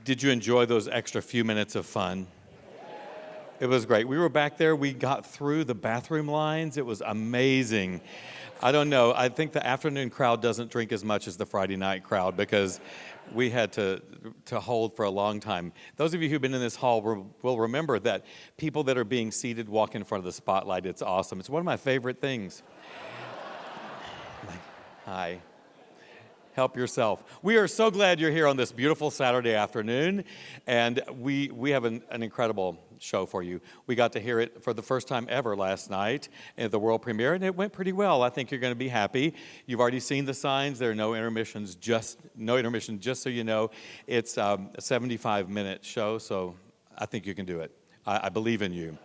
Did you enjoy those extra few minutes of fun? It was great. We were back there. We got through the bathroom lines. It was amazing. I don't know. I think the afternoon crowd doesn't drink as much as the Friday night crowd because we had to hold for a long time. Those of you who've been in this hall will remember that people that are being seated walk in front of the spotlight. It's awesome. It's one of my favorite things. Hi. Help yourself. We are so glad you're here on this beautiful Saturday afternoon, and we have an incredible show for you. We got to hear it for the first time ever last night at the world premiere, and it went pretty well. I think you're going to be happy. You've already seen the signs. There are no intermissions, just so you know. It's a 75-minute show, so I think you can do it. I believe in you.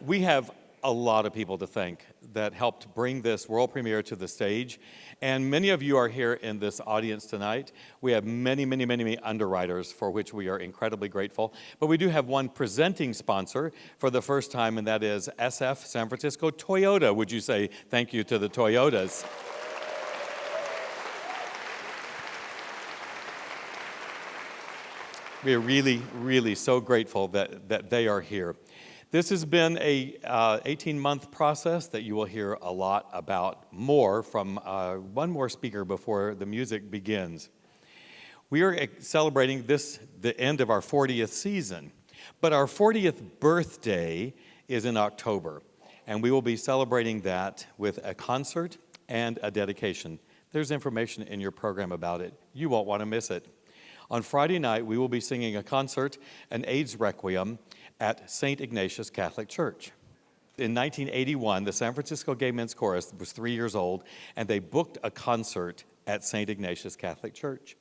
We have a lot of people to thank that helped bring this world premiere to the stage. And many of you are here in this audience tonight. We have many, many, many, many underwriters for which we are incredibly grateful. But we do have one presenting sponsor for the first time, and that is SF San Francisco Toyota. Would you say thank you to the Toyotas? We are really, really so grateful that they are here. This has been a 18-month process that you will hear a lot about more from one more speaker before the music begins. We are celebrating the end of our 40th season, but our 40th birthday is in October, and we will be celebrating that with a concert and a dedication. There's information in your program about it. You won't want to miss it. On Friday night, we will be singing a concert, an AIDS Requiem, at St. Ignatius Catholic Church. In 1981, the San Francisco Gay Men's Chorus was 3 years old, and they booked a concert at St. Ignatius Catholic Church.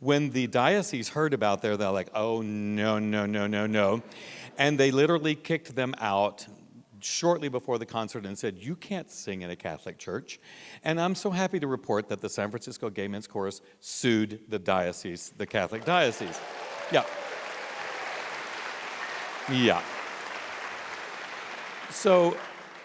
When the diocese heard about there, they're like, oh, no, no, no, no, no. And they literally kicked them out shortly before the concert and said, you can't sing in a Catholic church. And I'm so happy to report that the San Francisco Gay Men's Chorus sued the diocese, the Catholic diocese. Yeah. Yeah. So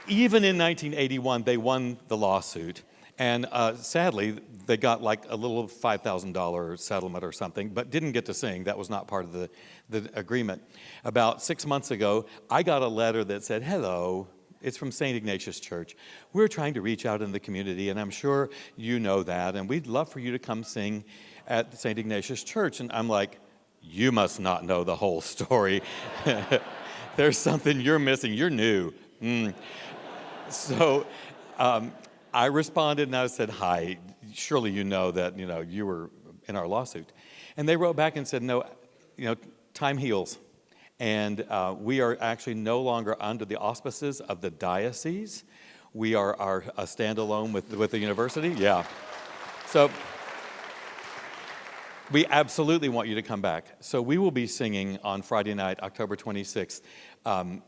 even in 1981, they won the lawsuit. And sadly, they got like a little $5,000 settlement or something, but didn't get to sing. That was not part of the agreement. About 6 months ago, I got a letter that said, hello, it's from St. Ignatius Church. We're trying to reach out in the community, and I'm sure you know that, and we'd love for you to come sing at St. Ignatius Church. And I'm like, you must not know the whole story. There's something you're missing. You're new. So I responded and I said, hi, surely you know that, you were in our lawsuit. And they wrote back and said, no, time heals. And we are actually no longer under the auspices of the diocese. We are a standalone with the university. Yeah. So we absolutely want you to come back. So we will be singing on Friday night, October 26th, from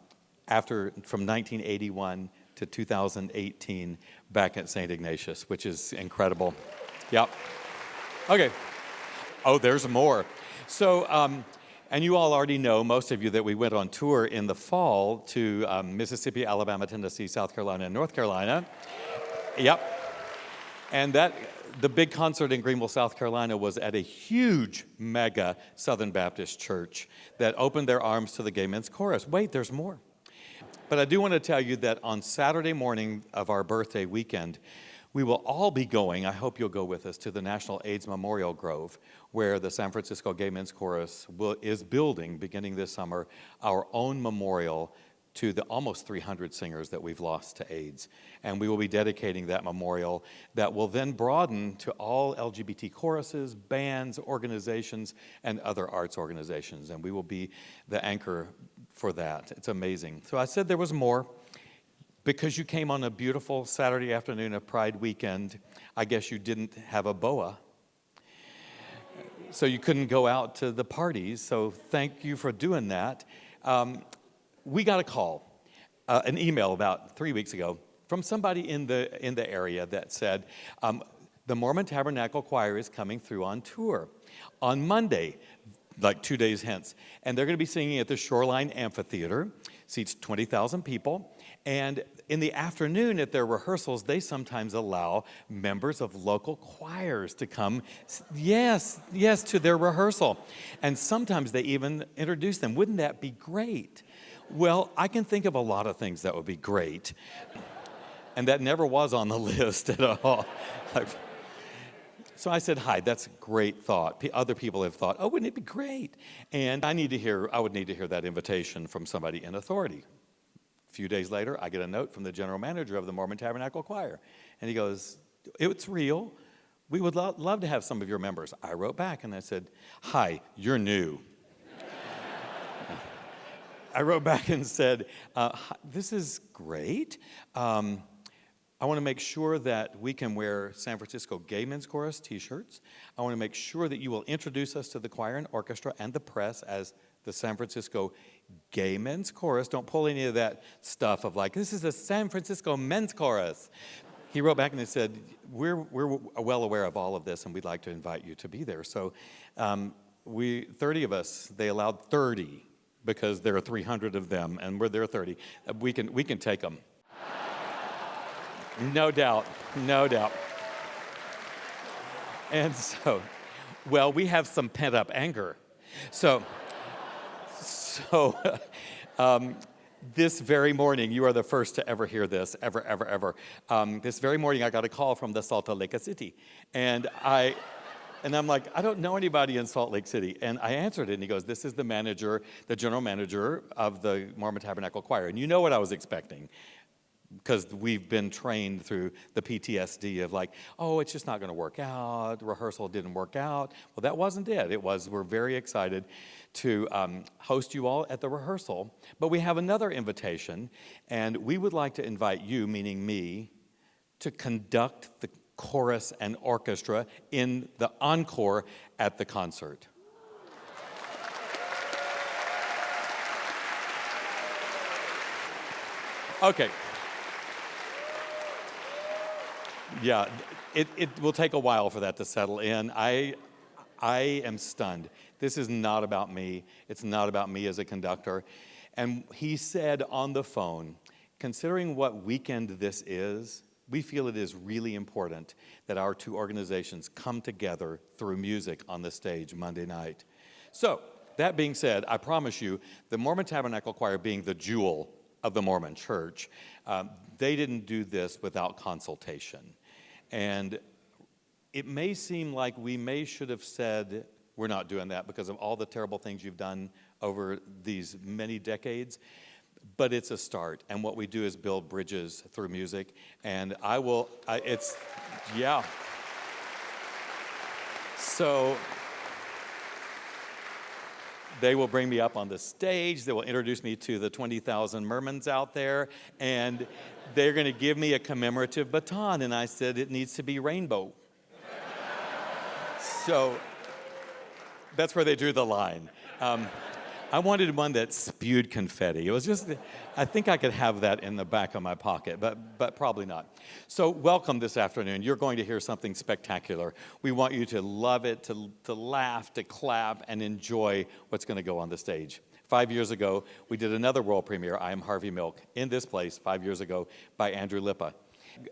1981 to 2018 back at St. Ignatius, which is incredible. Yep. Okay. Oh, there's more. So, and you all already know, most of you, that we went on tour in the fall to Mississippi, Alabama, Tennessee, South Carolina, and North Carolina. Yep. And the big concert in Greenville, South Carolina was at a huge mega Southern Baptist church that opened their arms to the Gay Men's Chorus. Wait, there's more. But I do want to tell you that on Saturday morning of our birthday weekend, we will all be going, I hope you'll go with us, to the National AIDS Memorial Grove, where the San Francisco Gay Men's Chorus is building, beginning this summer, our own memorial to the almost 300 singers that we've lost to AIDS. And we will be dedicating that memorial that will then broaden to all LGBT choruses, bands, organizations, and other arts organizations. And we will be the anchor for that. It's amazing. So I said there was more. Because you came on a beautiful Saturday afternoon of Pride weekend, I guess you didn't have a boa. So you couldn't go out to the parties. So thank you for doing that. We got a call, an email about 3 weeks ago from somebody in the area that said, the Mormon Tabernacle Choir is coming through on tour on Monday, like 2 days hence. And they're going to be singing at the Shoreline Amphitheater. seats 20,000 people. And in the afternoon at their rehearsals, they sometimes allow members of local choirs to come, yes, to their rehearsal. And sometimes they even introduce them. Wouldn't that be great? Well, I can think of a lot of things that would be great. And that never was on the list at all. So I said, hi, that's a great thought. Other people have thought, oh, wouldn't it be great? And I would need to hear that invitation from somebody in authority. A few days later, I get a note from the general manager of the Mormon Tabernacle Choir. And he goes, it's real. We would love to have some of your members. I wrote back and I said, hi, you're new. I wrote back and said, this is great. I want to make sure that we can wear San Francisco Gay Men's Chorus t-shirts. I want to make sure that you will introduce us to the choir and orchestra and the press as the San Francisco Gay Men's Chorus. Don't pull any of that stuff of like, this is the San Francisco Men's Chorus. He wrote back and he said, we're well aware of all of this and we'd like to invite you to be there. So 30 of us, they allowed 30 because there are 300 of them and we're there 30. We can take them. No doubt. And so, well, we have some pent-up anger. So this very morning, you are the first to ever hear this, ever. This very morning, I got a call from the Salt Lake City. And I'm like, I don't know anybody in Salt Lake City. And I answered it, and he goes, this is the general manager of the Mormon Tabernacle Choir. And you know what I was expecting, because we've been trained through the PTSD of like, oh, it's just not going to work out. The rehearsal didn't work out. Well, that wasn't it. It was, we're very excited to host you all at the rehearsal. But we have another invitation, and we would like to invite you, meaning me, to conduct the chorus and orchestra in the encore at the concert. Okay. Yeah, it will take a while for that to settle in. I am stunned. This is not about me. It's not about me as a conductor. And he said on the phone, considering what weekend this is, we feel it is really important that our two organizations come together through music on the stage Monday night. So, that being said, I promise you, the Mormon Tabernacle Choir being the jewel of the Mormon Church, they didn't do this without consultation. And it may seem like we should have said, we're not doing that because of all the terrible things you've done over these many decades, but it's a start. And what we do is build bridges through music. And yeah. So they will bring me up on the stage. They will introduce me to the 20,000 mermans out there. And they're going to give me a commemorative baton. And I said, it needs to be rainbow. So that's where they drew the line. I wanted one that spewed confetti. It was just, I think I could have that in the back of my pocket, but probably not. So welcome this afternoon. You're going to hear something spectacular. We want you to love it, to laugh, to clap, and enjoy what's going to go on the stage. 5 years ago, we did another world premiere, I Am Harvey Milk, in this place 5 years ago by Andrew Lippa.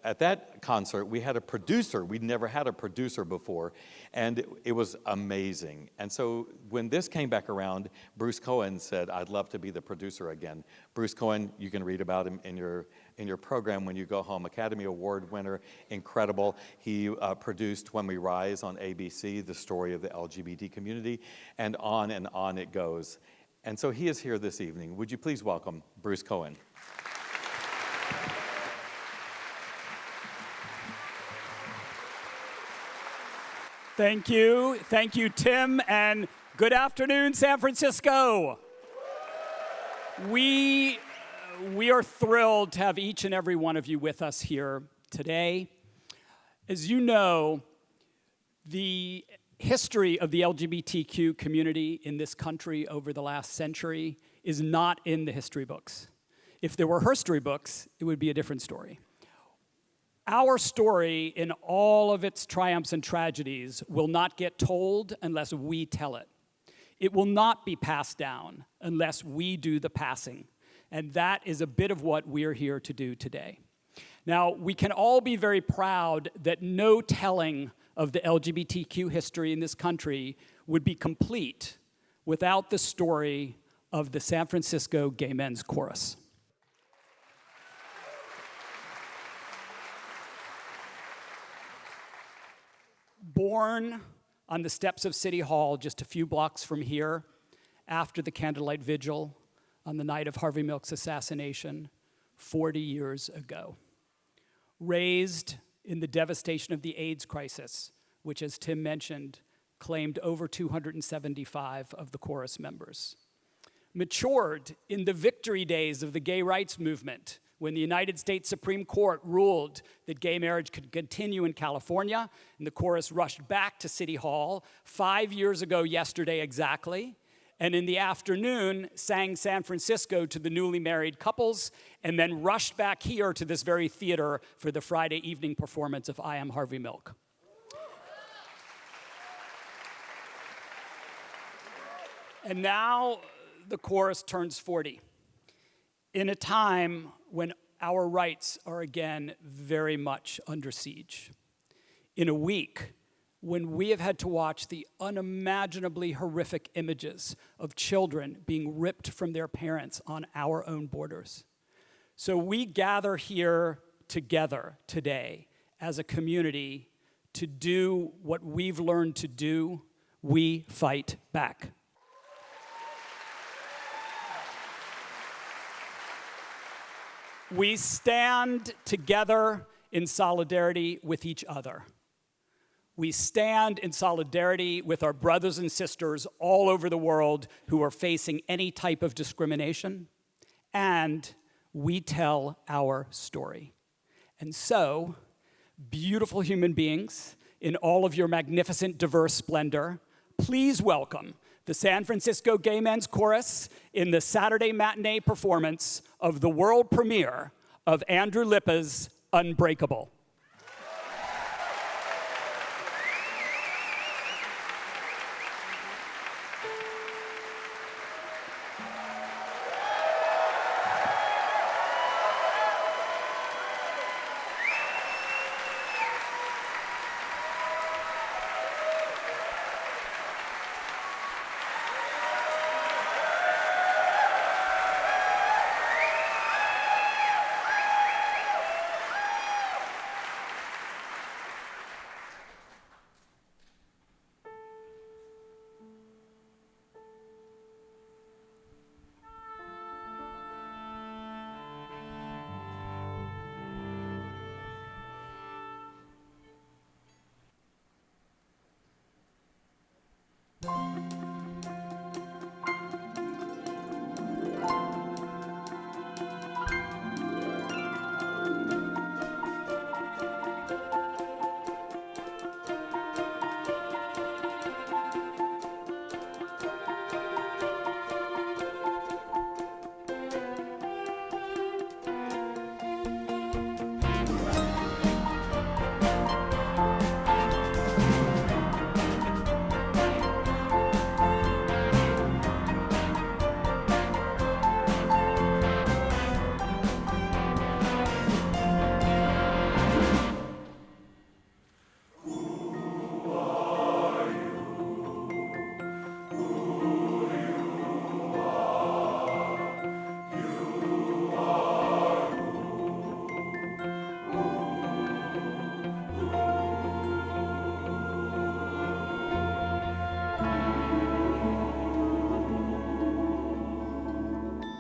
At that concert, we had a producer. We'd never had a producer before, and it was amazing. And so when this came back around, Bruce Cohen said, I'd love to be the producer again. Bruce Cohen, you can read about him in your program when you go home. Academy Award winner, incredible. He produced When We Rise on ABC, the story of the LGBT community, and on it goes. And so he is here this evening. Would you please welcome Bruce Cohen? Thank you, Tim, and good afternoon, San Francisco. We are thrilled to have each and every one of you with us here today. As you know, the history of the LGBTQ community in this country over the last century is not in the history books. If there were history books, it would be a different story. Our story, in all of its triumphs and tragedies, will not get told unless we tell it. It will not be passed down unless we do the passing. And that is a bit of what we're here to do today. Now, we can all be very proud that no telling of the LGBTQ history in this country would be complete without the story of the San Francisco Gay Men's Chorus. Born on the steps of City Hall just a few blocks from here after the candlelight vigil on the night of Harvey Milk's assassination 40 years ago. Raised in the devastation of the AIDS crisis, which, as Tim mentioned, claimed over 275 of the chorus members. Matured in the victory days of the gay rights movement, when the United States Supreme Court ruled that gay marriage could continue in California, and the chorus rushed back to City Hall 5 years ago yesterday exactly, and in the afternoon sang San Francisco to the newly married couples, and then rushed back here to this very theater for the Friday evening performance of I Am Harvey Milk. And now the chorus turns 40, in a time when our rights are again very much under siege. In a week when we have had to watch the unimaginably horrific images of children being ripped from their parents on our own borders. So we gather here together today as a community to do what we've learned to do. We fight back. We stand together in solidarity with each other. We stand in solidarity with our brothers and sisters all over the world who are facing any type of discrimination, and we tell our story. And so, beautiful human beings, in all of your magnificent, diverse splendor, please welcome the San Francisco Gay Men's Chorus in the Saturday matinee performance of the world premiere of Andrew Lippa's Unbreakable.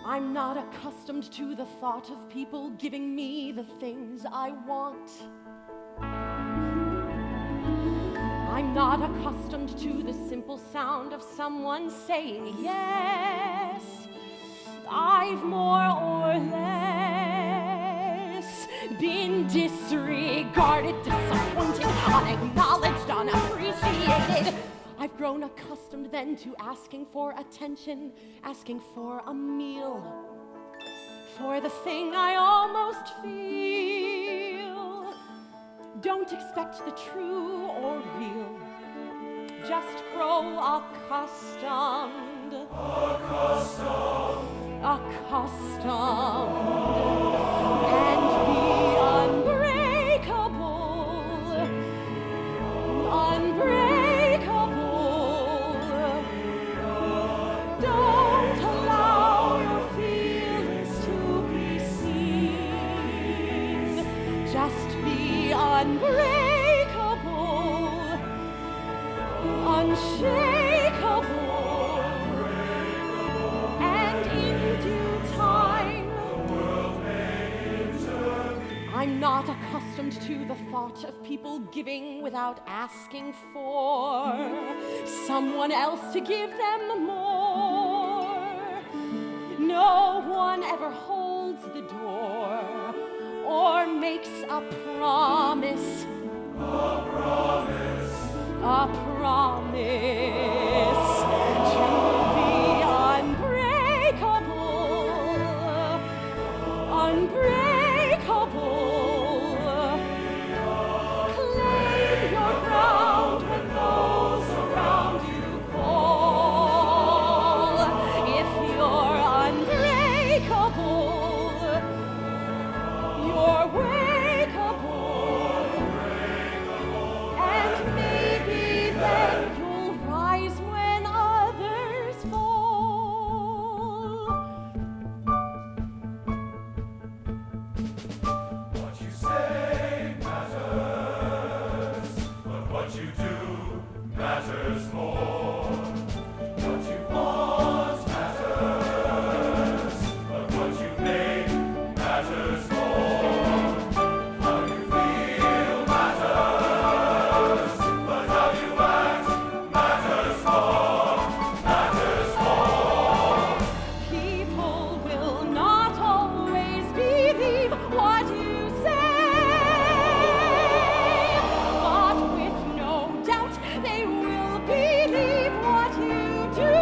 I'm not accustomed to the thought of people giving me the things I want. I'm not accustomed to the simple sound of someone saying yes. I've more or less been disregarded, disappointed, unacknowledged, unappreciated. I've grown accustomed then to asking for attention, asking for a meal, for the thing I almost feel. Don't expect the true or real, just grow accustomed. accustomed and be unbreakable, unbreakable. Don't allow your feelings to be seen. Just be unbreakable, unshakable, and in due time. I'm not accustomed to the thought of people giving without asking for someone else to give them more. No one ever holds the door or makes a promise. A promise to be unbreakable, unbreakable. Claim your ground when those around you call. If you're unbreakable, you're wakeable. And maybe then you'll rise when others fall. What you say matters, but what you do matters more. What you want matters, but what you make matters more. How you feel matters, but how you act matters more, matters more. People will not always believe what you say, but with no doubt they will believe what you do.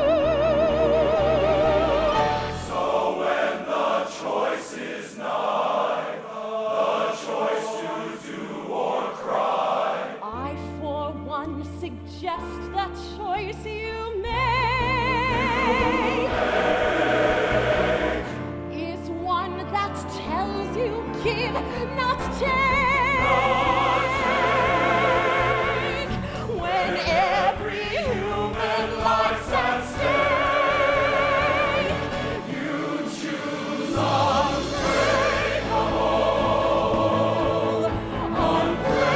So when the choice is nigh, the choice to do or cry, I, for one, suggest that choice you make is one that tells you give, not take. When every human life's at stake, you choose unbreakable, unbreakable.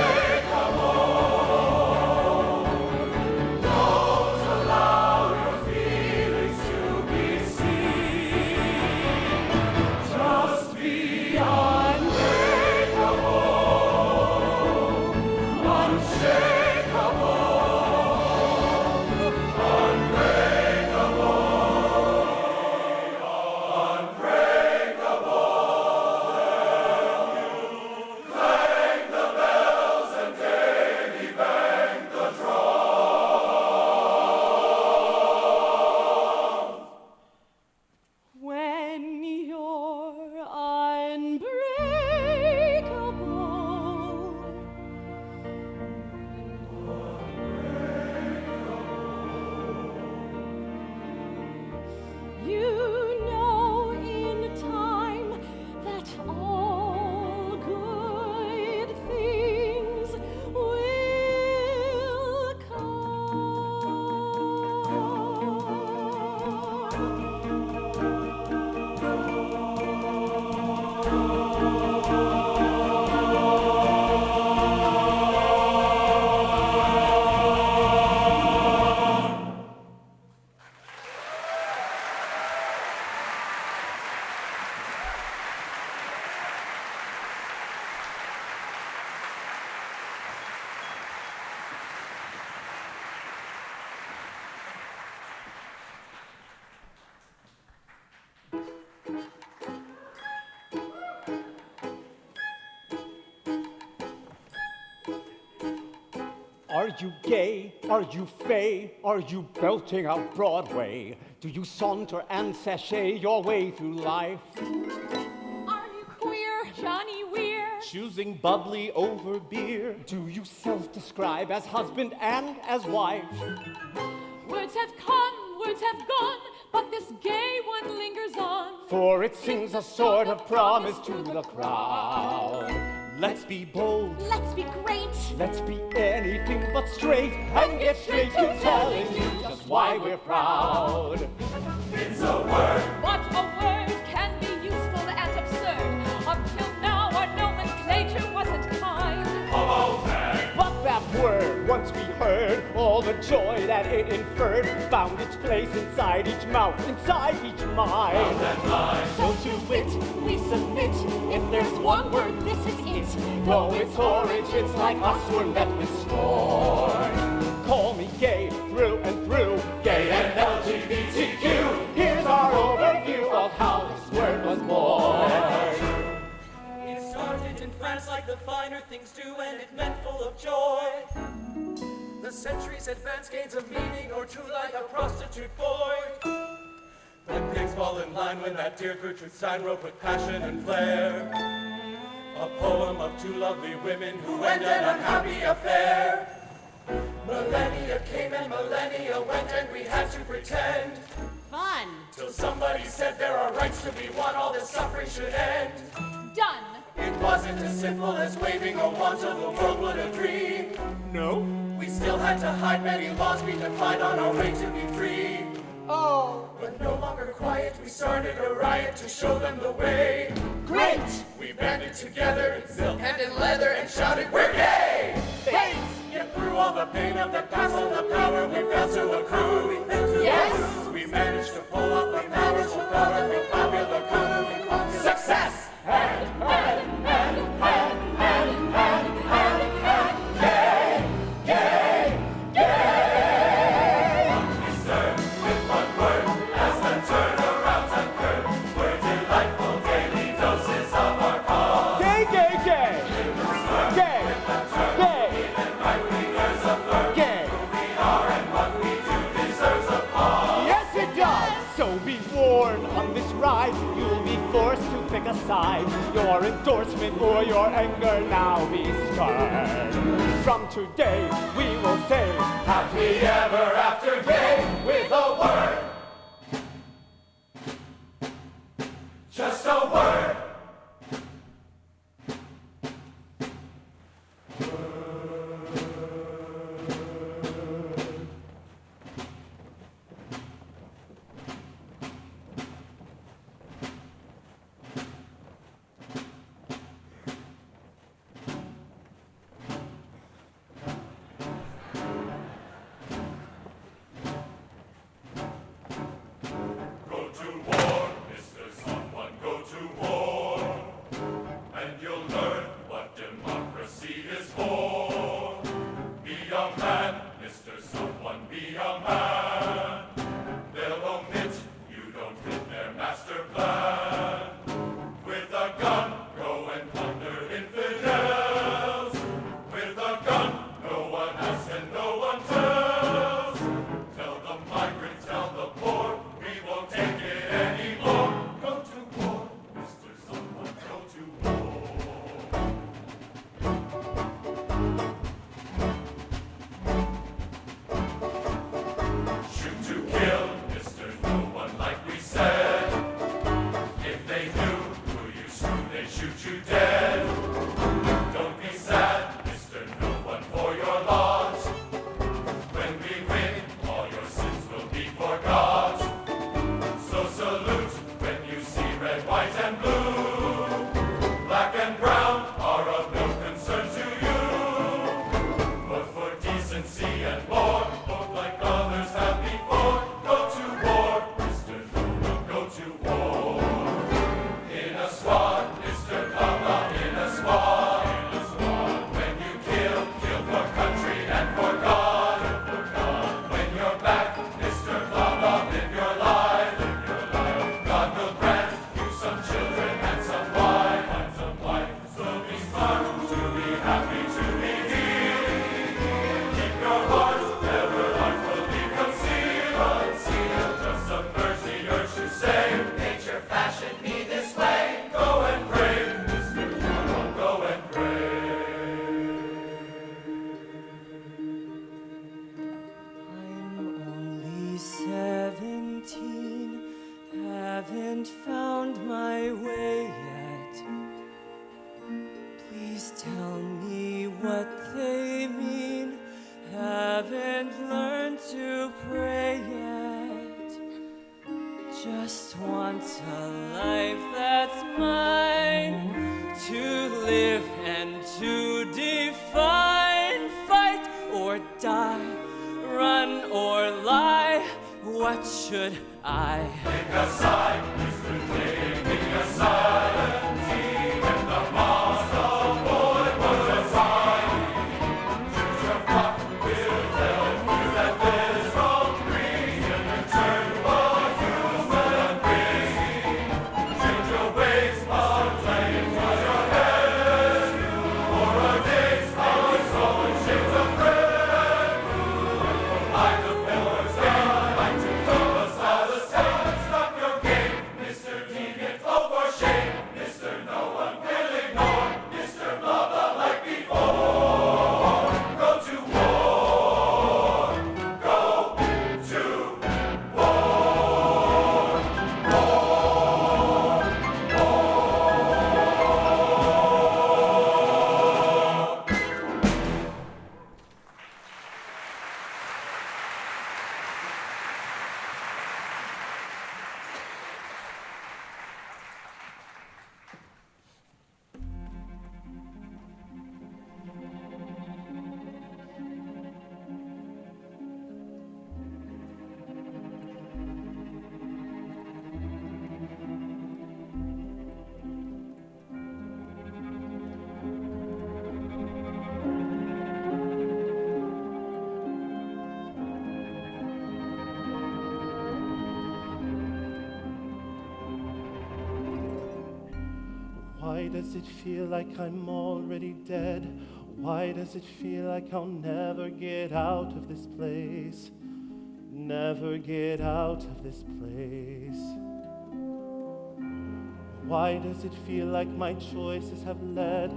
Don't allow your feelings to be seen. Just be unbreakable, unshakable, when you're unbreakable. You know in time that all good things will Are you gay? Are you fey? Are you belting out Broadway? Do you saunter and sashay your way through life? Are you queer, Johnny Weir? Choosing bubbly over beer? Do you self-describe as husband and as wife? Words have come, words have gone, but this gay one lingers on. For it sings a sort of promise to the crowd. Let's be bold, Let's be great. let's be anything but straight, and get straight to telling you just why we're proud. It's a word. What a word can be useful and absurd. Up till now our nomenclature wasn't kind. Oh man. But that word, once we heard, all the joy that it inferred found its place inside each mouth, inside each mind. So to wit, we submit. If there's one word, this is it. Though its origins like us were met with scorn. Call me gay through and through, gay and LGBTQ. Here's our overview of how this word was born. It started in France like the finer things do, and it meant full of joy. The centuries advance gains a meaning or two like a prostitute boy. The pigs fall in line when that dear Gertrude Stein wrote with passion and flair a poem of two lovely women who end an unhappy affair. Millennia came and millennia went, and we had to pretend Fun. till somebody said there are rights to be won, all this suffering should end. Done. It wasn't as simple as waving a wand till the world would agree. No? We still had to hide many laws we defied on our way to be free. Oh. But no longer quiet, we started a riot to show them the way. Great. We banded together in silk and in leather and shouted, "We're gay!" Great. Yet through all the pain of the past and the power we failed to accrue. Yes. We managed to pull off the powerful, powerful, popular coup. Success! We stir with one word as the turnarounds occur. We're delightful daily doses of our cause. Gay, gay, gay! Gay! Gay! There's a verb. Gay! Who we are and what we do deserves applause. Yes, it does! So be warned, on this ride, you'll be forced to pick a side. Your endorsement or your anger now be spurned. From today, we will say, Happy ever after gay with a word. Just a word. Go to war, Mr. Someone, go to war. And you'll learn what democracy is for. Be a man, Mr. Someone, be a man. They'll omit you don't fit their master plan. With a gun, go and plunder infidels. With a gun, no one asks and no one tells. Tell the migrant, tell the poor, we won't take it anymore. Go to war, Mr. Someone, go to war. Shoot to kill, Mr. No one, like we said. If they knew who you slew, they'd shoot you dead. Don't be sad, Mr. No one, for your lot. When we win, all your sins will be forgot. So salute when you see red, white, and blue. Black and brown are of no concern to you. But for decency and more, vote like others have before. Go to war, Mr. No one, go to war. In a squad, Mr. Papa, in a squad. When you kill, kill for country and for God. When you're back, Mr. Papa, live your life. God will grant you some children and some wife. So be smart, to be happy, to be dear. Keep your heart never artfully concealed. Just submerge the urge to say, nature fashioned me this way. Go and pray, Mr. Papa, go and pray. I'm only 17. my way yet. Please tell me what they mean. Haven't learned to pray yet. Just want a life that's mine, to live and to define. Fight or die, run or lie. What should I? Pick a side, Mr. J. Pick a side. Team and the master boy was a side. Choose your flock, will tell you that this from green in return for human being. Change your ways, but change your head. For a day's our soul shades of red. Like the pillars down, like to come us all the same. Stop your game, Mr. Deviant. Oh, for shame, Mr. No one will ignore. Mr. Blah blah like before. Go to war. Go to war. Why does it feel like I'm already dead? Why does it feel like I'll never get out of this place? Never get out of this place. Why does it feel like my choices have led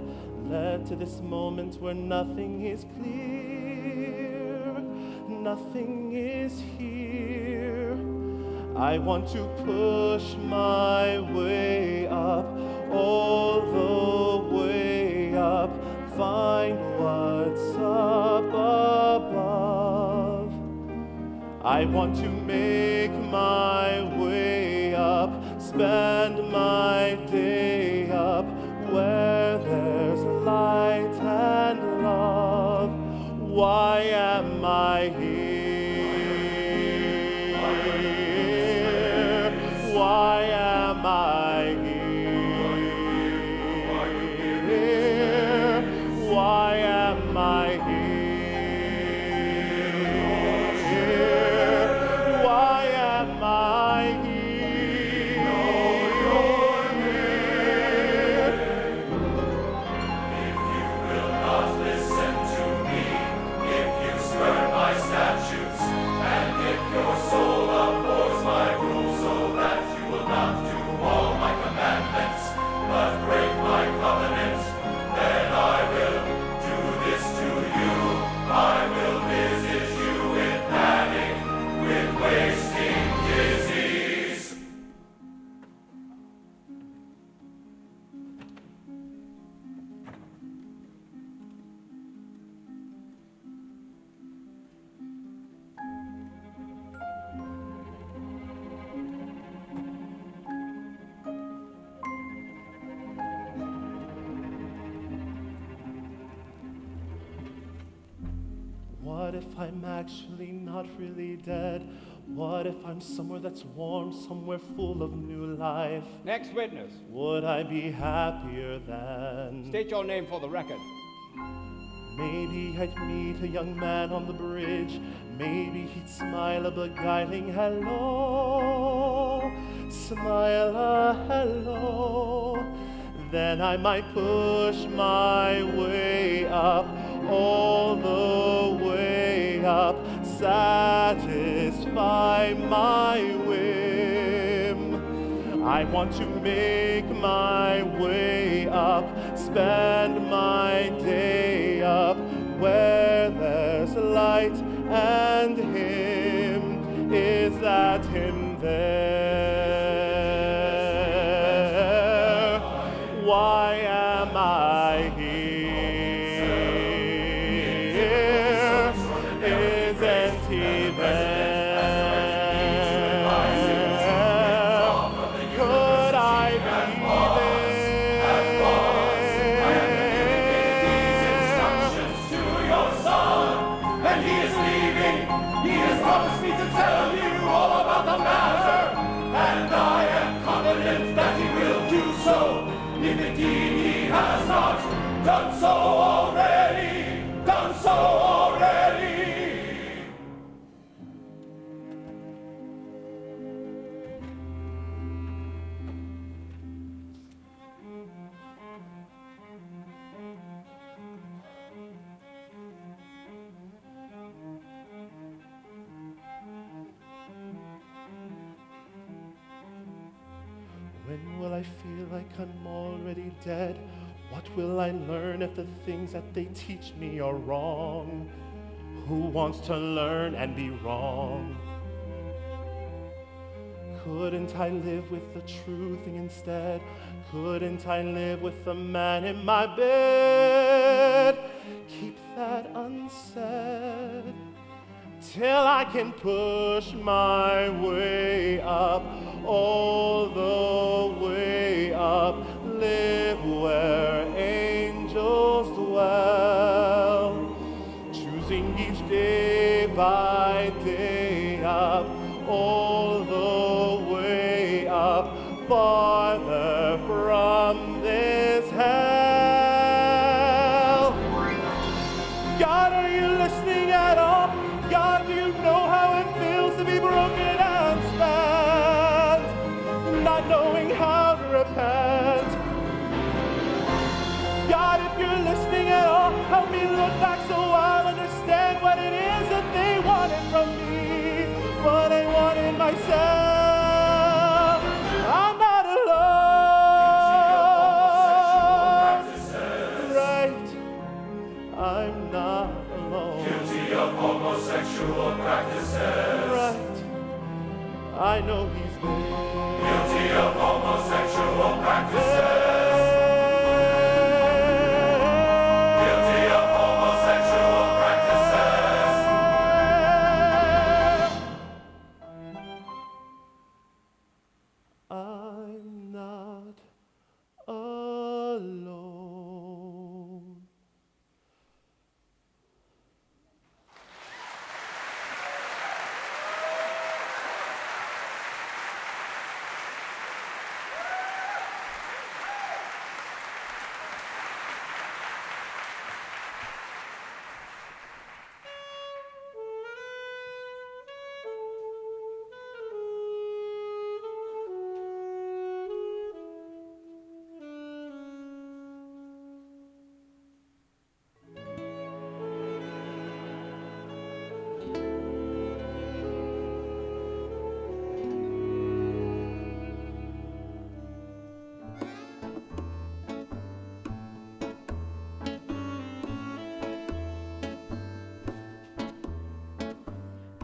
to this moment where nothing is clear? Nothing is here. I want to push my way up, all the way up, find what's up above. I want to make my way up, spend my day up, where there's light and love. Why am I here? Why am I here? Why am I here? Why am I here? If you will not listen to me, if you spurn my statutes, and if your soul abhors my rules, so that you will not do all my commandments, but break my covenant, then I will do this to you. I will visit you with panic, with wasting disease. What if I'm actually not really dead? What if I'm somewhere that's warm, somewhere full of new life? Next witness. Would I be happier then? State your name for the record. Maybe I'd meet a young man on the bridge. Maybe he'd smile a beguiling hello. Smile a hello. Then I might push my way up, all the way up, satisfy my whim. I want to make my way up, spend my day up, where there's light and him. Is that him there? why am I here? Isn't he there? Could I be And he is leaving. He has promised me to tell you all about the matter. And I am confident that he will do so, if indeed he has not done so already. Done so already. When will I feel like I'm already dead? What will I learn if the things that they teach me are wrong? Who wants to learn and be wrong? Couldn't I live with the true thing instead? Couldn't I live with the man in my bed? Keep that unsaid till I can push my way up, all the way up, live where angels dwell, choosing each day by day up, all the way up, farther from this hell. God, are you listening at all? God, do you know how it feels to be broken and spent, not knowing how to repent? God, if you're listening at all, help me look back so I'll understand what it is that they wanted from me, what I wanted myself. I'm not alone. Right, I'm not alone. Guilty of homosexual practices. Right, I know he's there. Guilty of homosexual practices. Guilty of homosexual practices. I'm not alone.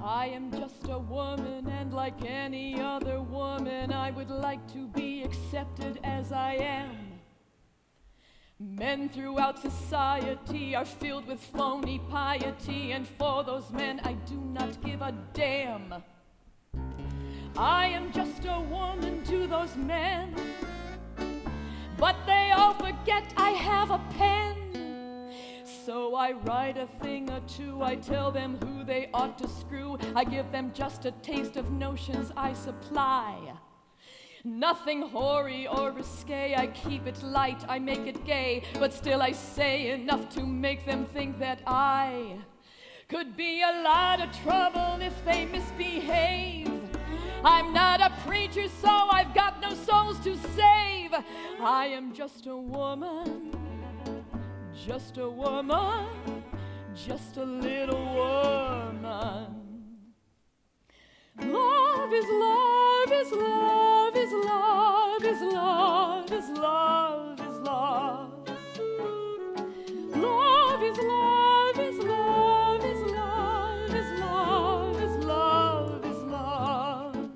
I am just a woman, and like any other woman, I would like to be accepted as I am. Men throughout society are filled with phony piety, and for those men I do not give a damn. I am just a woman to those men, but they all forget I have a pen. So I write a thing or two, I tell them who they ought to screw. I give them just a taste of notions I supply. Nothing hoary or risque, I keep it light, I make it gay, but still I say enough to make them think that I could be a lot of trouble if they misbehave. I'm not a preacher, so I've got no souls to save. I am just a woman, just a woman, just a little woman. Love is love is love is love is love is love is love. Love is love is love is love is love is love is love.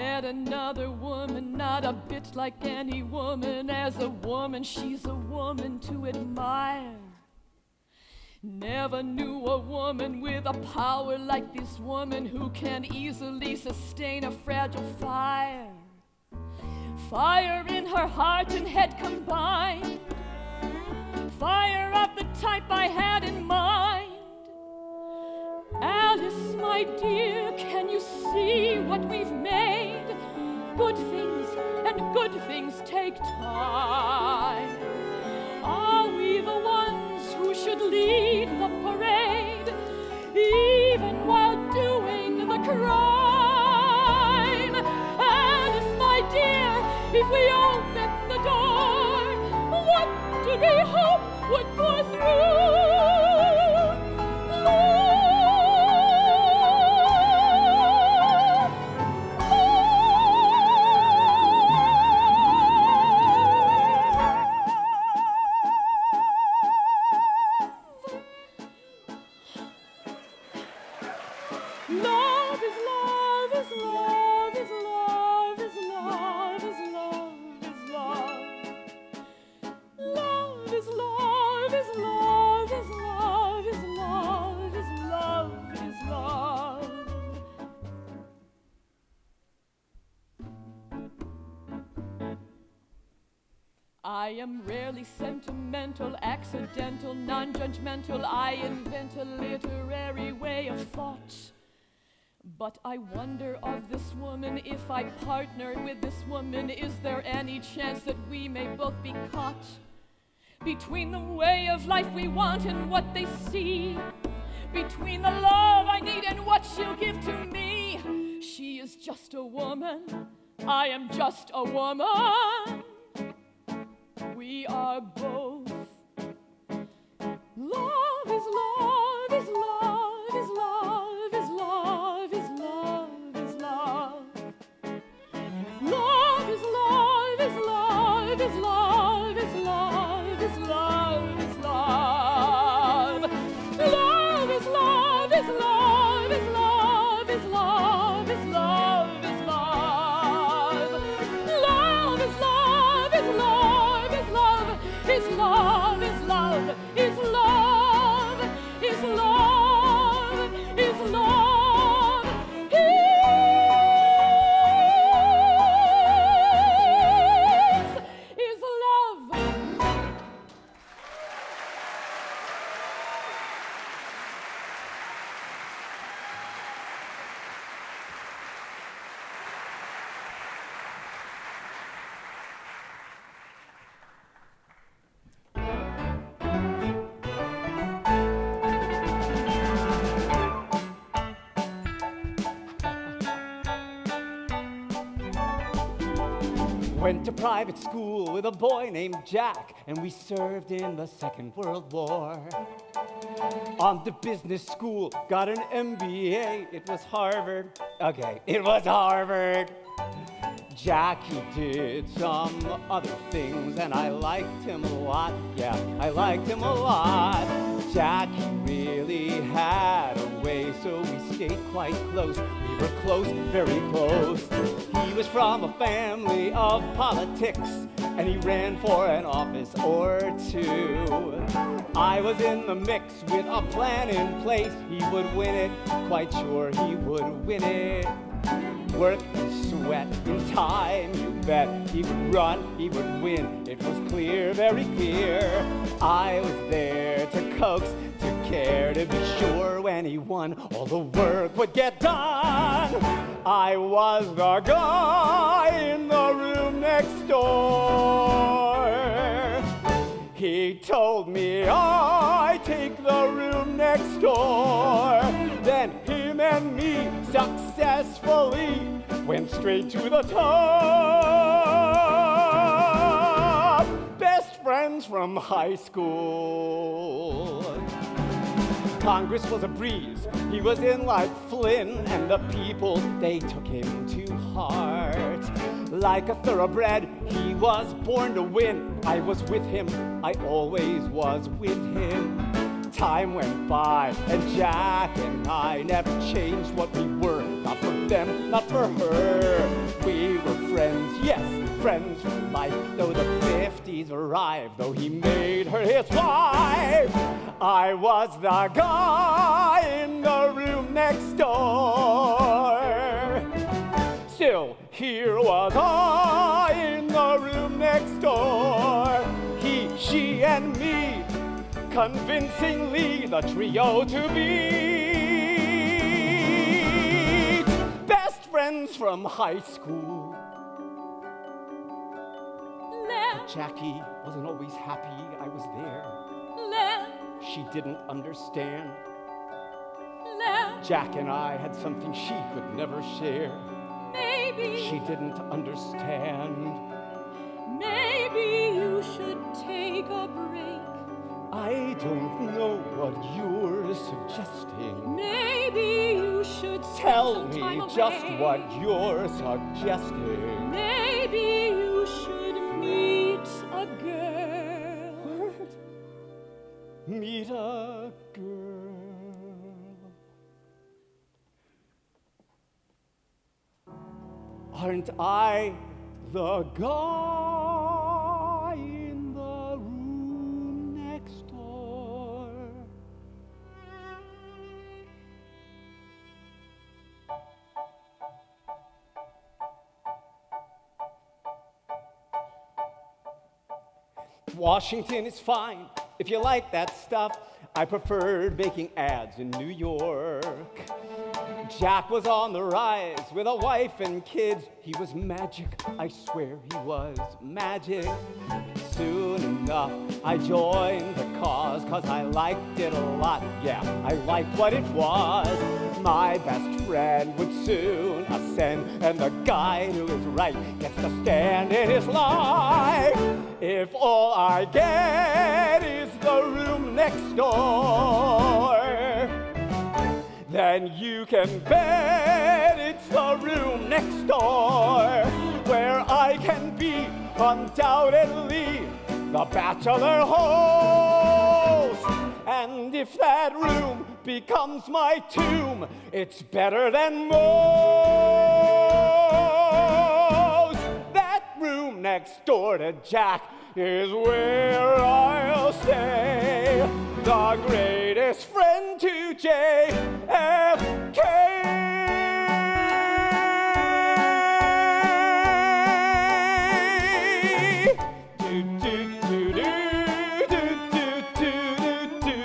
Met another woman, not a bit like any woman. As a woman, she's a woman to admire. Never knew a woman with a power like this woman, who can easily sustain a fragile fire. Fire in her heart and head combined, fire of the type I had in mind. Alice, my dear, can you see what we've made? Good things, and good things take time. Are we the ones who should lead the parade, even while doing the crime? Alice, my dear, if we open the door, what did we hope would pour through? Love is love is love is love is love is love is love. Love is love is love is love is love is love is love. I am rarely sentimental, accidental, non-judgmental. I invent a literary way of thought. But I wonder of this woman, if I partnered with this woman, is there any chance that we may both be caught between the way of life we want and what they see, between the love I need and what she'll give to me? She is just a woman, I am just a woman. We are both. Love is love is love is love is love is love is love. Love is love is love is love is love is love is love. Love is love is love is love is love is love is love. Love is love is love is love is love is love is love is love is love is love. Went to private school with a boy named Jack, and we served in the Second World War. On to business school, got an MBA. It was Harvard. Okay, it was Harvard. Jack, he did some other things, and I liked him a lot. Yeah, I liked him a lot. Jack, he really had a way, so we stayed quite close. We were close, very close. He was from a family of politics, and he ran for an office or two. I was in the mix with a plan in place. He would win it, quite sure he would win it. Work and sweat in time, you bet. He would run, he would win. It was clear, very clear. I was there to coax, to care, to be sure when he won, all the work would get done. I was the guy in the room next door. He told me I take the room next door. Then him and me successfully went straight to the top. Best friends from high school. Congress was a breeze. He was in like Flynn, and the people, they took him to heart. Like a thoroughbred, he was born to win. I was with him, I always was with him. Time went by, and Jack and I never changed what we were. God forbid them, not for her. We were friends, yes, friends for life. Though the 50s arrived, though he made her his wife, I was the guy in the room next door. Still, here was I in the room next door. He, she, and me, convincingly the trio to beat. Best friends from high school. But Jackie wasn't always happy I was there. She didn't understand. Jack and I had something she could never share. Maybe, She didn't understand. maybe you should take a break. I don't know what you're suggesting. Maybe you should spend Tell some me time just away. what you're suggesting. Maybe you should meet a girl. Meet a girl. Aren't I the guy in the room next door? Washington is fine if you like that stuff. I preferred making ads in New York. Jack was on the rise with a wife and kids. He was magic, I swear he was magic. Soon enough, I joined the cause, 'cause I liked it a lot. Yeah, I liked what it was. My best friend would soon ascend, and the guy who is right gets to stand in his life. If all I get is the room next door, then you can bet it's the room next door where I can be undoubtedly the bachelor host. And if that room becomes my tomb, it's better than most. That room next door to Jack is where I'll stay. The greatest friend to JFK. Do, do, do, do, do, do, do, do, do,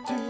do.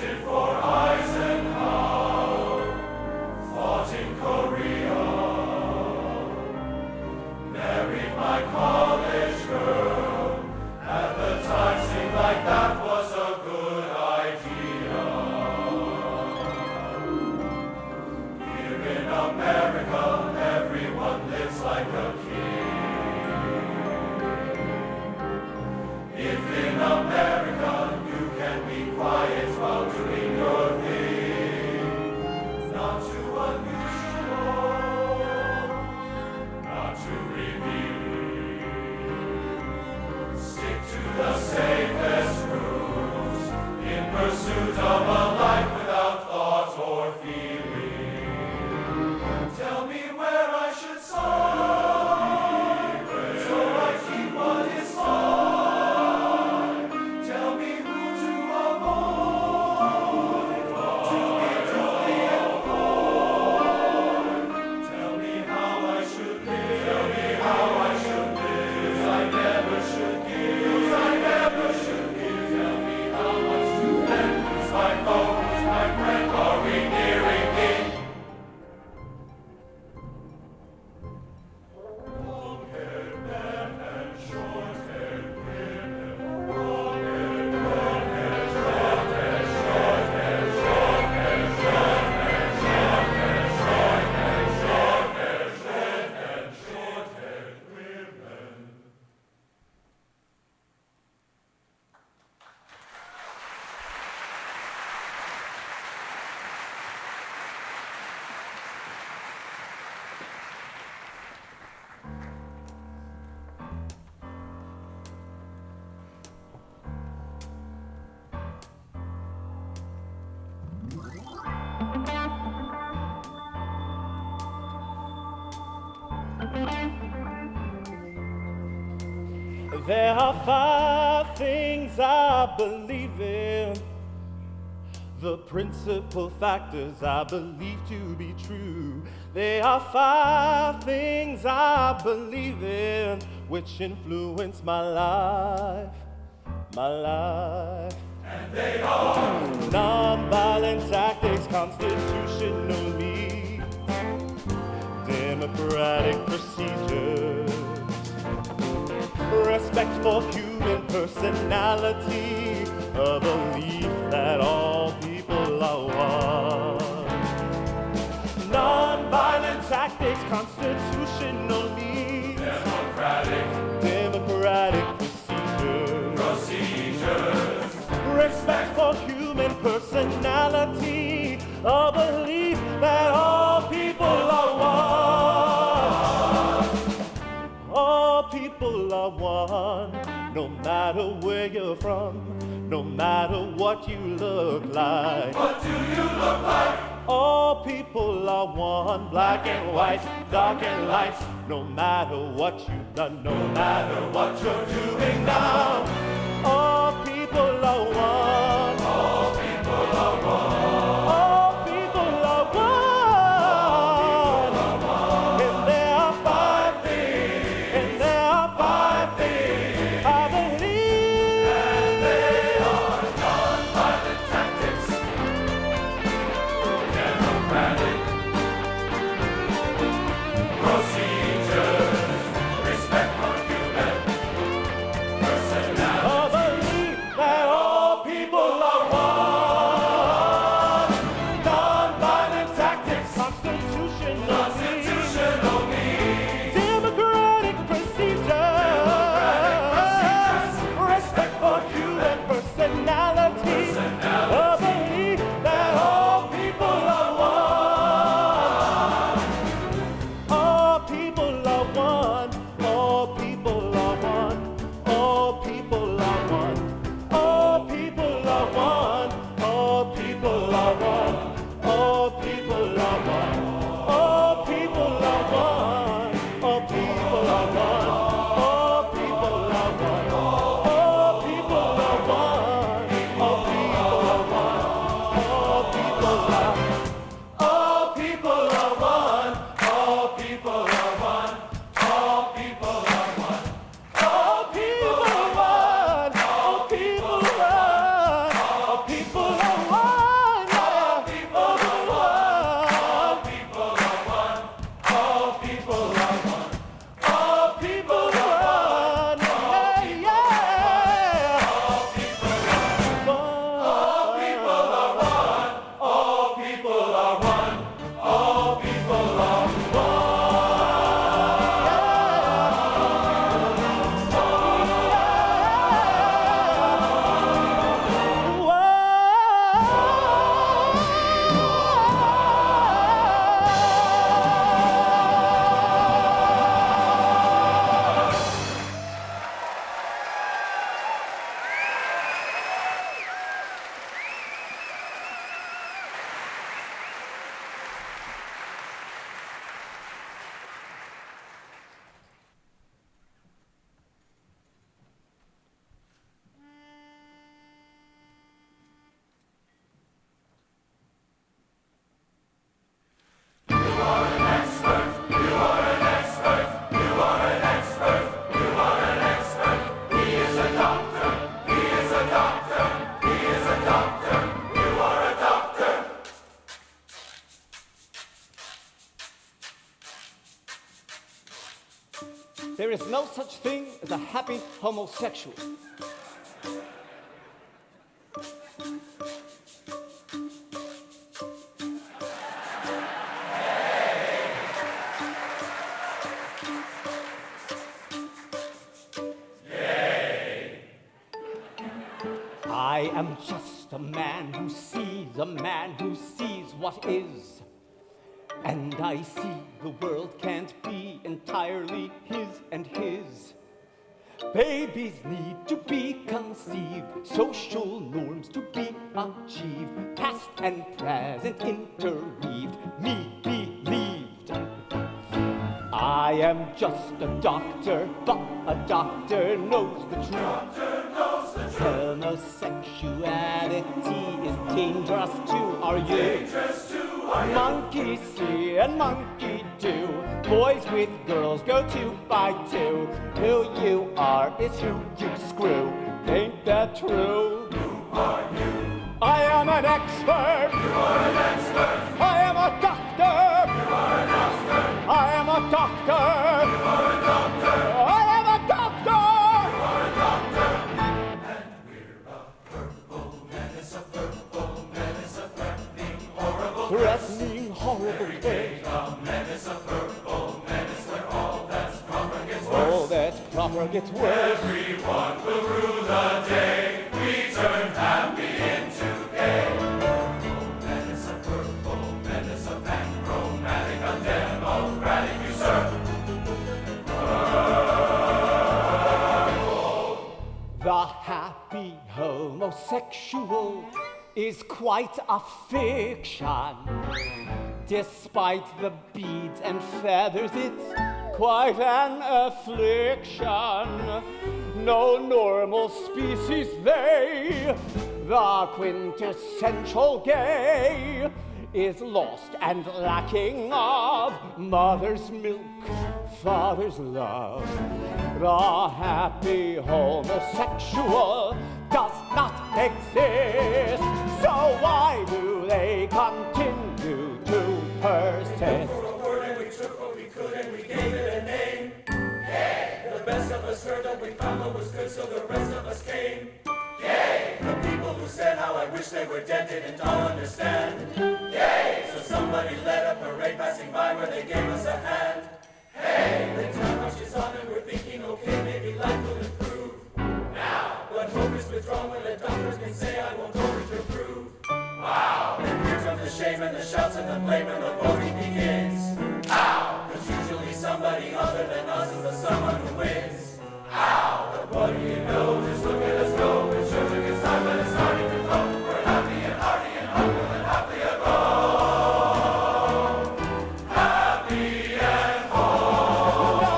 Voted for Eisenhower, fought in Korea, married my college girl. At the time seemed like that was a good idea. Here in America, everyone lives like a king. If in America you can be quiet while doing your thing, not too unusual, not too revealing. Stick to the safest route in pursuit of a life without thought or feeling. Tell me where I should sign, so I keep what is mine. Tell me who to avoid, to be truly employed. Tell me how I should live, tell me how I should live. 'Cause I never should give, 'cause I never should give. Tell me how much to lend, who's my foe, who's my friend, are we nearing the long-haired men and short-haired women, long-haired, long-haired, short-haired, short-haired, short-haired, short-haired, short-haired, short-haired, short-haired, short-haired, short-haired women. There are 5 things I believe in, the principal factors I believe to be true. There are 5 things I believe in, which influence my life, my life. And they are nonviolent tactics, constitutional needs, democratic procedures, respect for human personality, a belief that all people are one. Nonviolent tactics, constitutional needs, democratic procedures, respect for human personality, a belief that all people are one. All people are one, no matter where you're from, no matter what you look like. What do you look like? All people are one, black and white, dark and light, no matter what you've done, no matter what you're doing now. All people are one. All people are one. All people are one. And there are 5 things, and there are 5 things I believe. And they are nonviolent tactics, democratic procedures, respect for human personality. There is no such thing as a happy homosexual. I am just a man who sees what is. And I see the world can't be entirely his and his. Babies need to be conceived, social norms to be achieved, past and present interweaved, me believed. I am just a doctor, but a doctor knows the truth. Homosexuality is dangerous to our youth. Monkey see and monkey do. Boys with girls go 2 by 2. Who you are is who you screw. Ain't that true? Who are you? I am an expert. You are an expert. I am a doctor. You are an expert. I am a doctor. You are a doctor. I am a doctor. You are a doctor. And we're a purple menace, a purple menace, a threatening, horrible thing. A menace, a purple menace, where all that's proper gets worse. All that's proper gets worse. Everyone will rue the day we turn happy into gay. Menace, a purple menace, a panchromatic, undemocratic usurper. The happy homosexual is quite a fiction. Despite the beads and feathers, it's quite an affliction. No normal species they, the quintessential gay, is lost and lacking of mother's milk, father's love. The happy homosexual does not exist. So why do they continue to persist? For a word and we took what we could and we gave it a name. Yay! The best of us heard that we found what was good, so the rest of us came. Yay! The people who said how I wish they were dead didn't all understand. Yay! So somebody led a parade passing by where they gave us a hand. Hey! The time marches on and we're thinking, okay, maybe life will improve. Now! But hope is withdrawn when the doctors can say I won't hold it to prove. Wow! And here comes the shame and the shouts and the blame and the voting begins. Ow! Cause usually somebody other than us is the someone who wins. Ow! But what do you know? Just look at us go. It sure took its time, but it's starting to flow. We're happy and hearty and humble and happily aglow. Happy and whole. No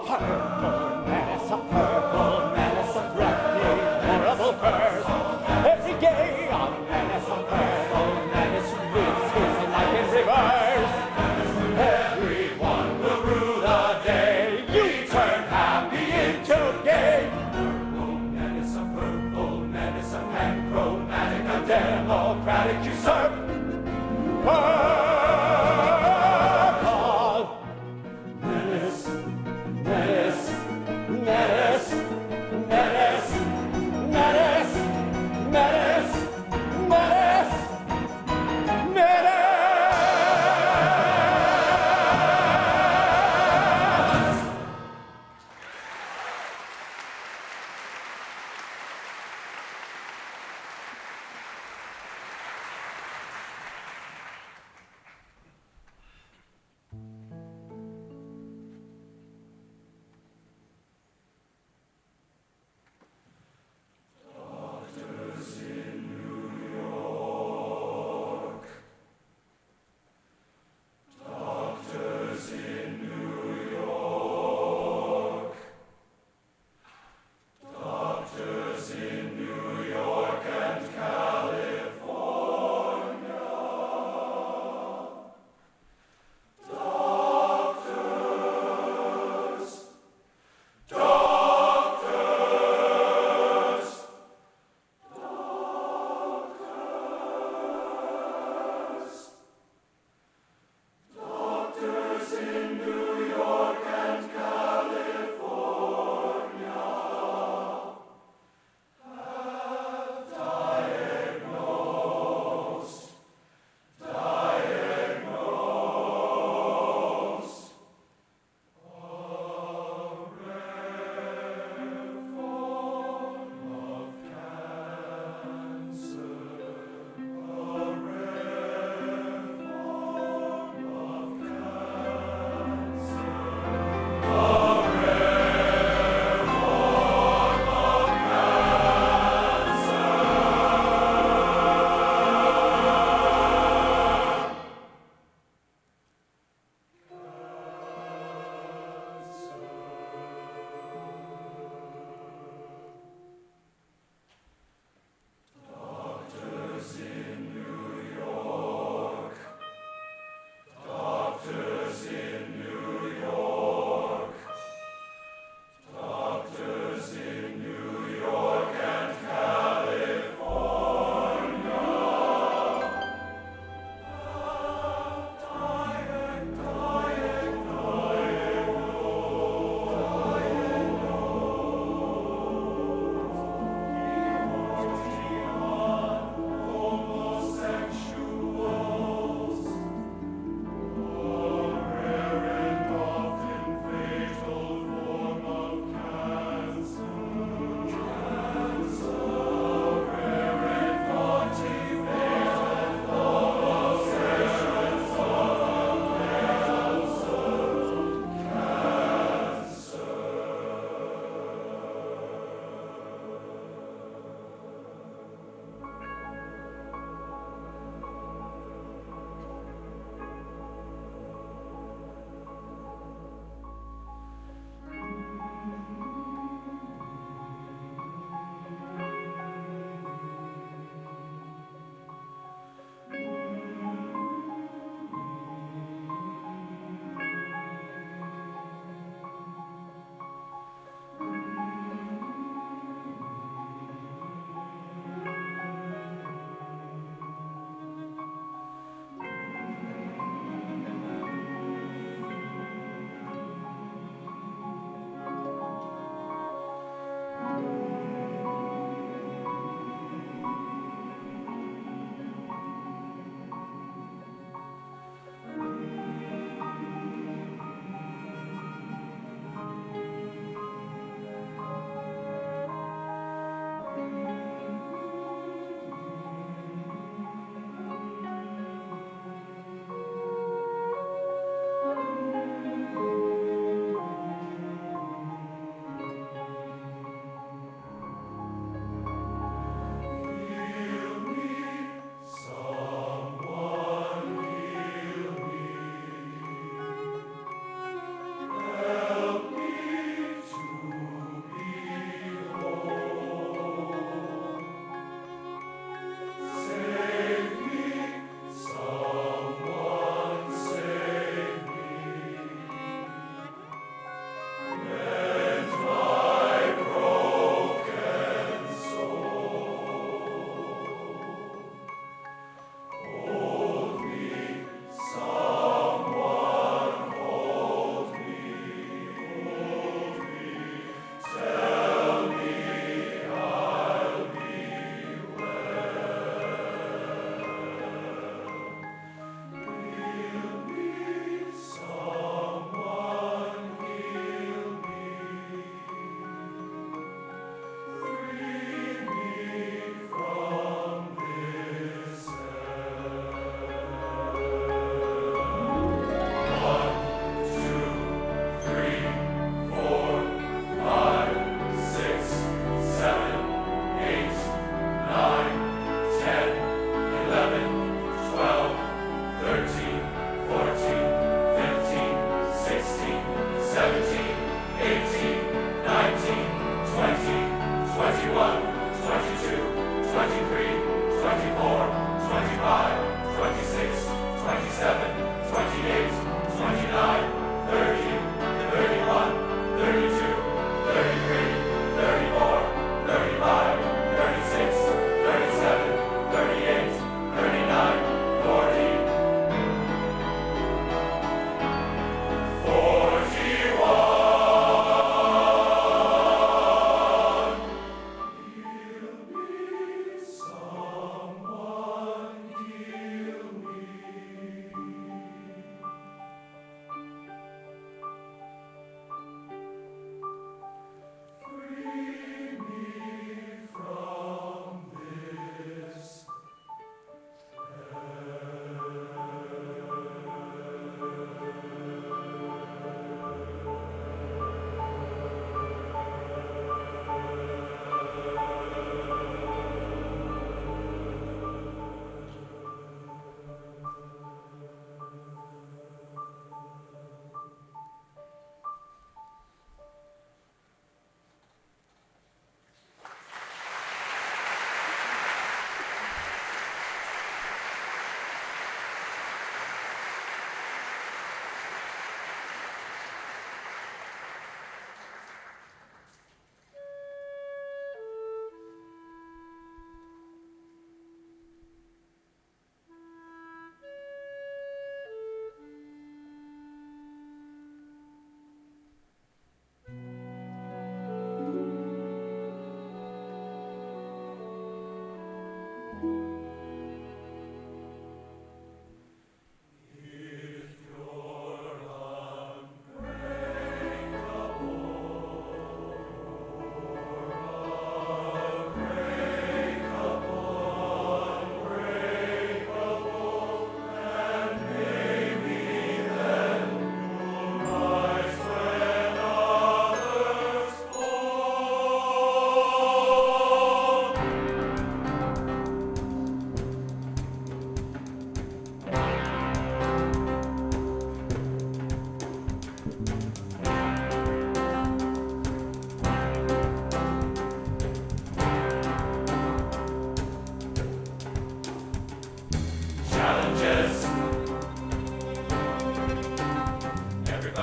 purple menace, a purple menace, a threatening, horrible curse. Every day a menace, a purple menace lives his life in reverse. Everyone will rue the day you turn happy into gay. Purple menace, a purple menace, a panchromatic, a Democratic usurp. Purple menace, menace, menace, menace, menace, menace, menace, menace.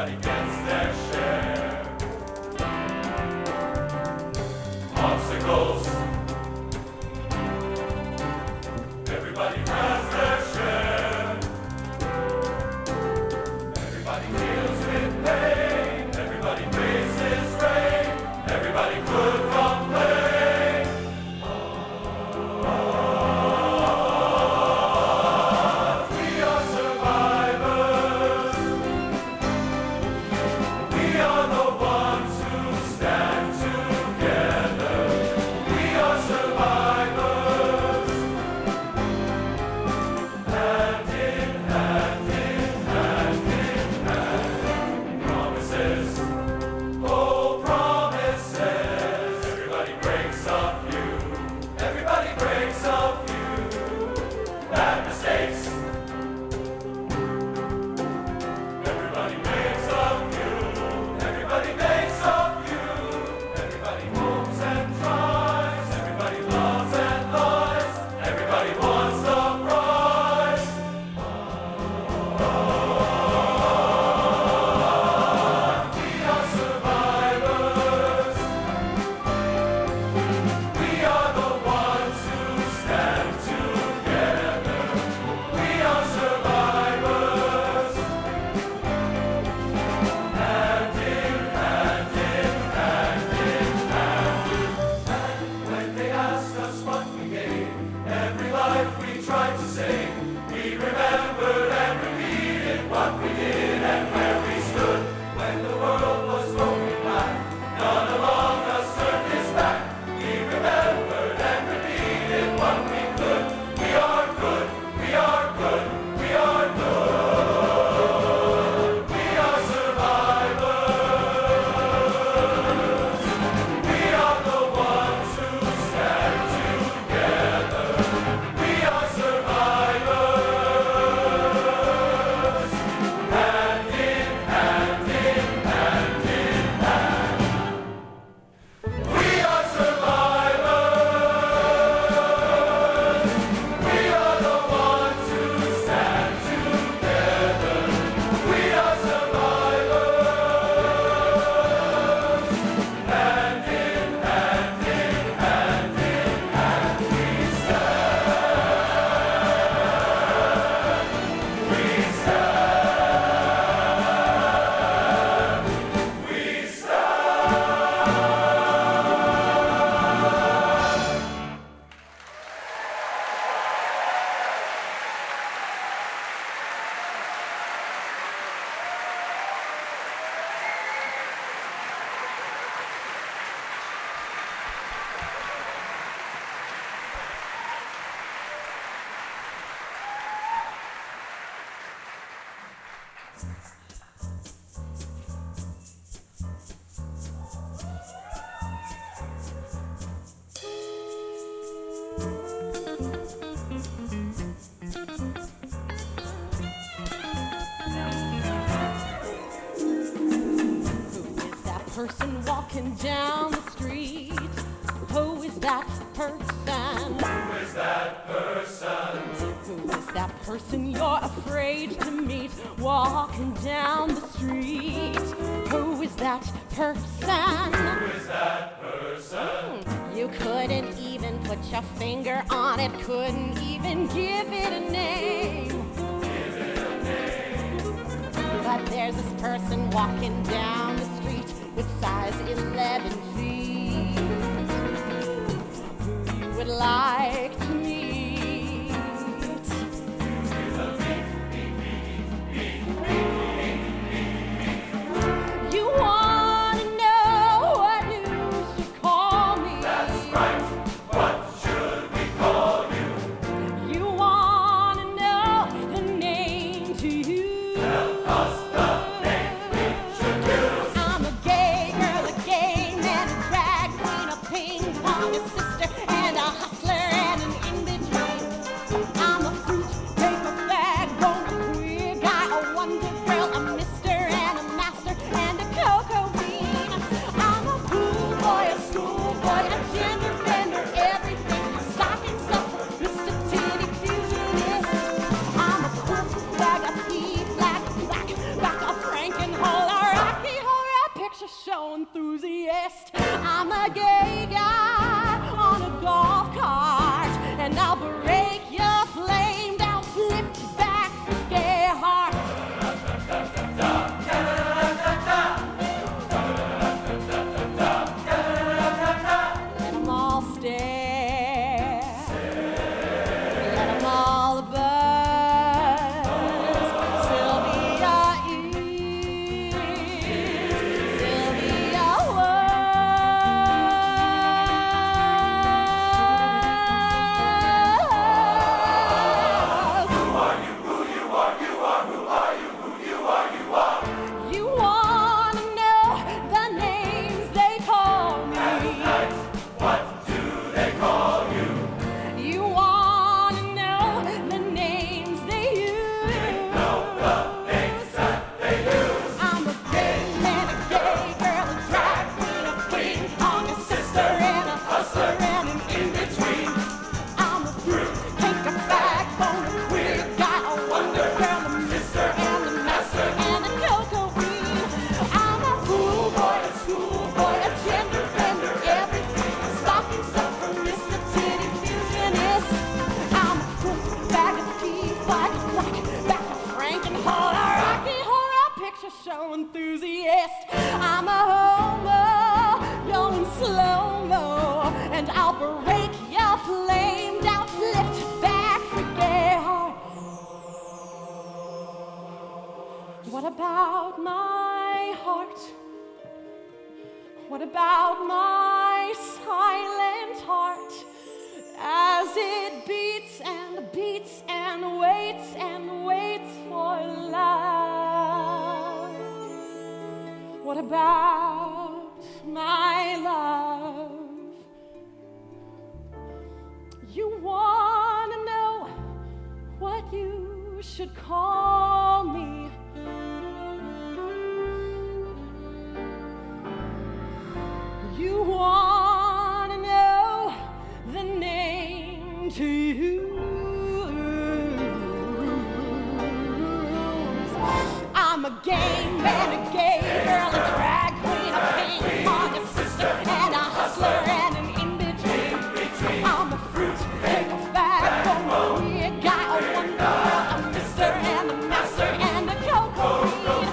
Everybody gets their share. Obstacles. Everybody has their share. Everybody deals with pain. Everybody faces rain. Everybody could complain. We are survivors. We are the ones who stand together. We are survivors. Hand in hand, in hand, in hand. Promises, oh promises. Everybody breaks a few. Everybody breaks a few. Bad mistakes. Everybody makes a few. Everybody makes a few. Everybody hopes and tries. Everybody loves and lies. Everybody wants the prize. We are survivors. We are the ones who stand together. We are survivors. Hand in hand, in hand, in hand. And when they ask us what we gave, every life we tried to save, we remembered and repeated what we did and where we stood. When the world was going black, none among us turned his back. We remembered and repeated what we could. We are good, we are good, we are good. We are survivors. We are the ones who stand together. We are survivors. Hand in hand, in hand, in hand. We are survivors. We are the ones who stand together. We are survivors. Hand in hand, in hand, in hand. We stand. We stand. We stand. Who is that person walking down the street? Who is that person? Who is that person? Who is that person you're afraid to meet walking down the street? Who is that person? Who is that person? You couldn't even put your finger on it, couldn't even give it a name. But there's this person walking down the street with size 11 feet who you would like to meet. You want to know what you should call me. That's right. What should we call you? You want to know the name to you. Tell us the name we should use. I'm a gay girl, a gay man, a drag queen, a ping pong sister, and a hustler enthusiast. I'm a homo, going slow-mo, and I'll break your flamed out, flipped back reggae heart. What about my heart? What about my silent heart? As it beats and beats and waits for love. What about my love? You wanna know what you should call me? You wanna know the name to use? I'm a gay man, a gay girl, a drag queen, a ping pong, a sister, and a hustler, and an in-between. I'm a fruit, take a fag, a weird guy, a wonder, a mister, and a master, and a cocoa queen.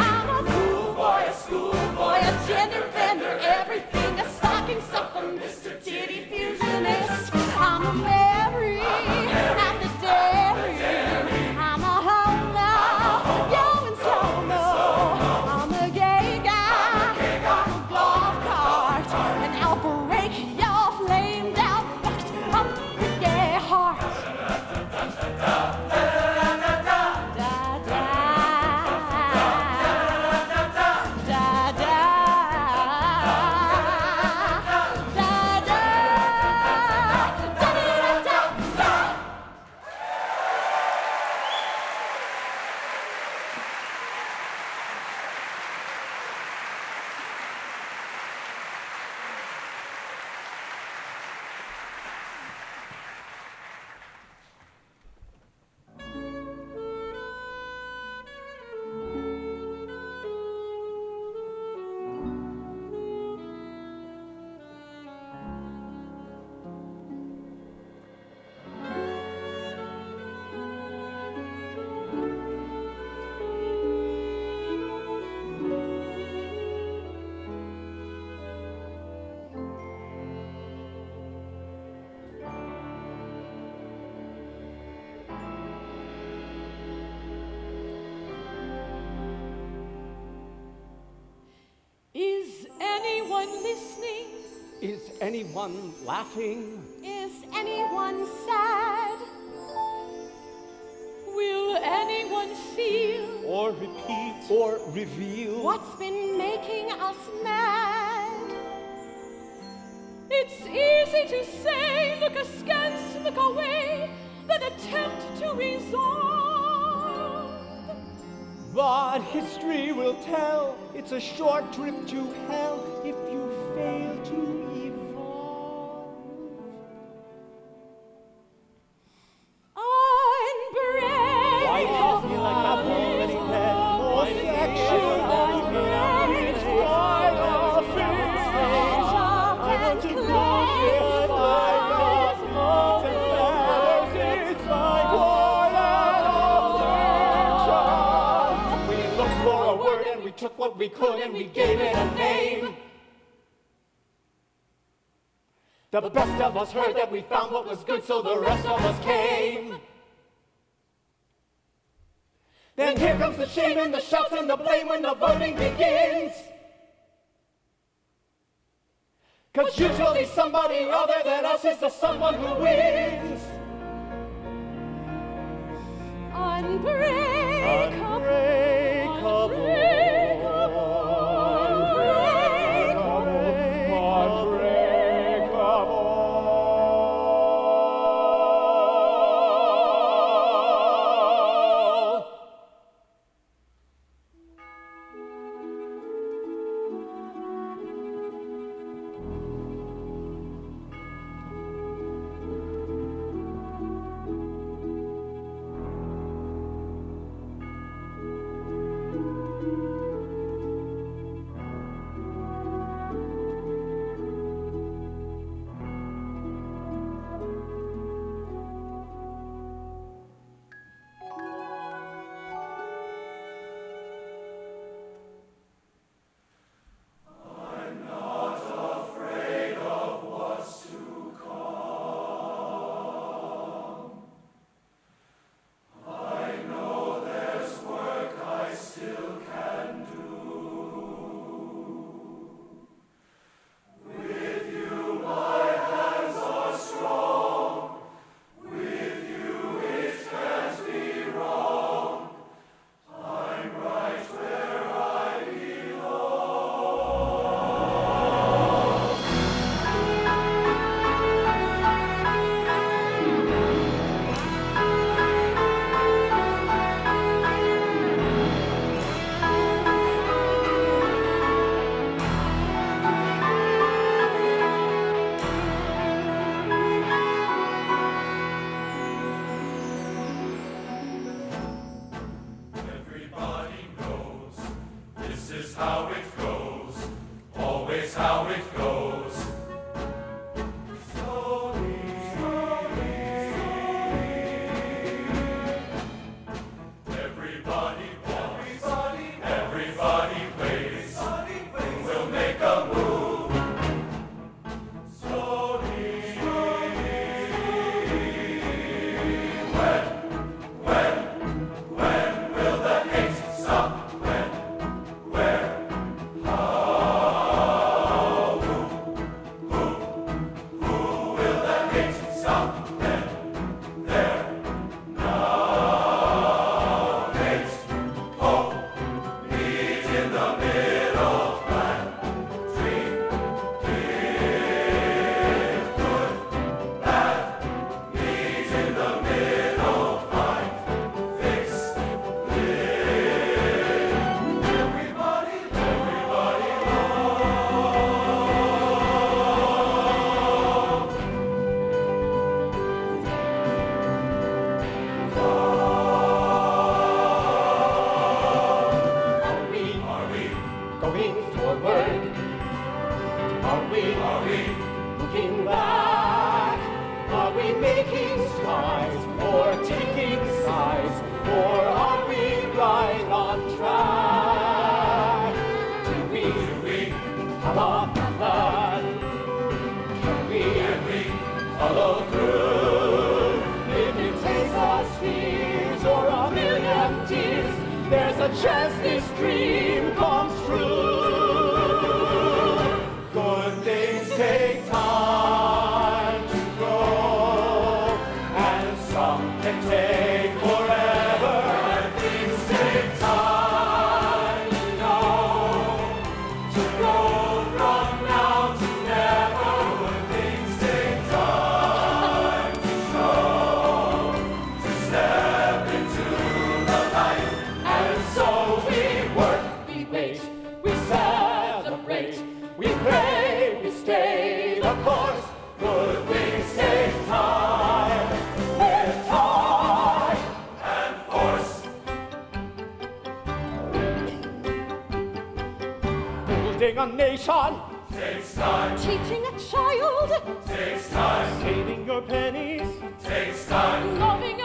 I'm a cool boy, a schoolboy, a gender bender, everything, a stocking stuffer, Mr. Titty Fusionist. I'm a Mary at the dairy. I'm a homo, going slow-mo. I'm a gay guy on a golf cart, and I'll break your flamed out, fucked up gay heart. Is anyone listening? Is anyone laughing? Is anyone sad? Will anyone feel Or repeat? Or reveal? what's been making us mad? It's easy to say, look askance, look away, than attempt to resolve. But history will tell it's a short trip to hell if you fail to evolve. Unbreakable. Why do you feel like I've already had more section than great pride of things? I want to close it, I love more than flowers, it's my portal of nature. We looked for a word and we took what we could and we gave it a name. The best of us heard that we found what was good, so the rest of us came. Then here comes the shame and the shouts and the blame when the voting begins. 'Cause usually somebody other than us is the someone who wins. There's a chance this dream comes true. Good things take time to grow, and some can take forever. Good things take time to know, to grow from now to never. Good things take time to show, to step into the light. And so we work, we wait, we celebrate, we pray, we stay the course. Good things take time, with time and force. Building a nation Takes time, Teaching a child, takes time, saving your pennies, takes time, loving